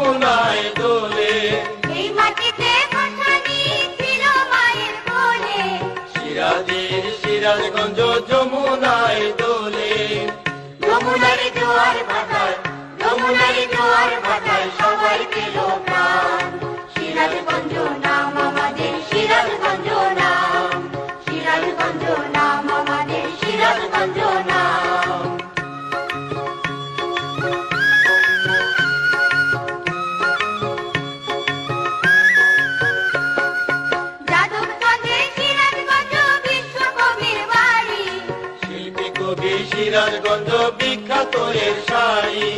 যমুনায় দোলে। এই মাটিতে ভাসানি ছিল মায়ের কোলে, সিরাজের সিরাজগঞ্জ যমুনায় দোলে। যমুনার জোয়ার ভাটায়, যমুনার জোয়ার ভাটায় সবাই পেল প্রাণ। সিরাজগঞ্জ নাম আমাদের, সিরাজগঞ্জ নাম, সিরাজগঞ্জ নাম আমাদের, সিরাজগঞ্জ নাম। যাদবগঞ্জে সিরাজগঞ্জ বিশ্বকবির বাড়ি, শিল্পী কবি সিরাজগঞ্জ বিখ্যাত এর শাড়ি।